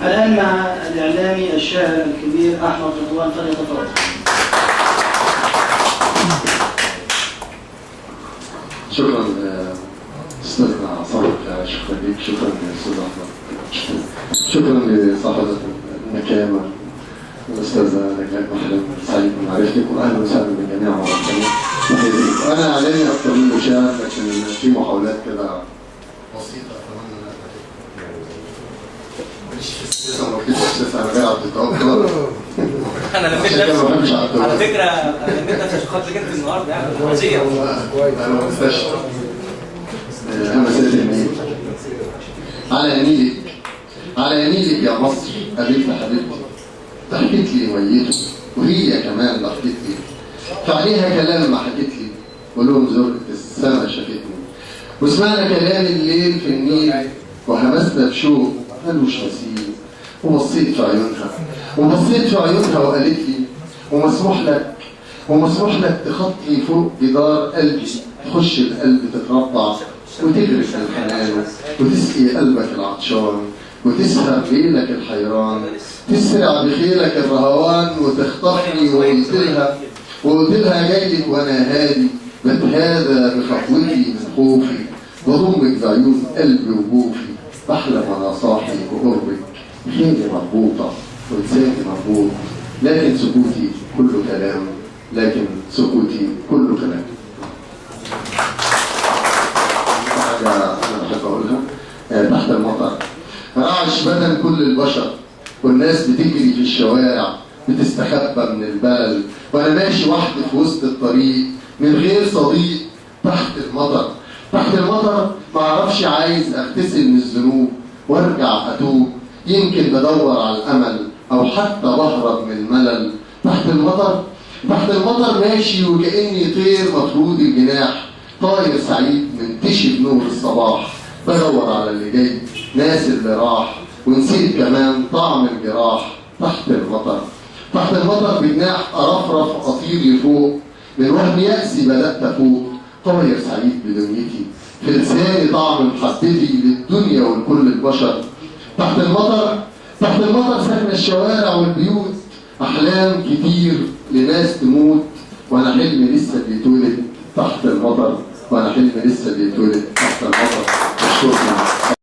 الآن مع الإعلامي الشاعر الكبير أحمد رضوان، فليتفضل. شكرا أستاذنا صالح، شكرا لك، شكرا للأستاذ أحمد، شكرا لصاحبة النكامة الأستاذة نجلاء محلم، سعيد بمعرفتك وأهلا وسهلا بالجميع مرة ثانية. أنا إعلامي أكثر من مشاهد، لكن في محاولات كده بسيطة أتمنى إنها لسه ما ركزتش، لسه أنا جاي على التوقع. انا لميت نفسي على فكره، انا لميت نفسي عشان خاطر جبت النهارده يعني فظيع. انا ما انساش مسألة النيل. على يمينك، على يمينك يا مصر قابلت حبيبتي، ضحكت لي ويته وهي كمان ضحكت لي، فعليها كلام ما حكت لي ولون زرقة السما شافتني، وسمعنا كلام الليل في النيل وهمسنا بشوق ملوش مثيل، وبصيت في عيونها وقالت لي ومسموح لك تخطي فوق جدار قلبي، تخش القلب تتربع وتغرف الحنان وتسقي قلبك العطشان وتسهر ليلك الحيران، تسرع بخيلك الرهوان وتخطفني، وقلت لها جايلك وانا هادي بتهادى بخطوتي من خوفي، بضمك بعيون قلبي وجوفي، بحلم وانا صاحي بقربك، خيلي مربوطه ولساني مربوط، لكن سكوتي كله كلام، حاجه انا بحب اقولها. تحت المطر رعش بدن كل البشر، والناس بتجري في الشوارع بتستخبى من البلل، وانا ماشي وحدي في وسط الطريق من غير صديق. تحت المطر معرفش، عايز اغتسل من الذنوب وارجع اتوب، يمكن بدور على الامل او حتى بهرب من الملل. تحت المطر ماشي وكأني طير مفروض الجناح، طاير سعيد منتشي بنور الصباح، بدور على اللي جاي ناس اللي راح، ونسيت كمان طعم الجراح. تحت المطر بجناح ارفرف اطير لفوق، من وهم يأسي بدأت افوق، طاير سعيد بدنيتي، في لساني طعم محبتي للدنيا ولكل البشر. تحت المطر سكن الشوارع والبيوت، احلام كتير لناس تموت، وانا حلمي لسه بيتولد تحت المطر، اشكركم.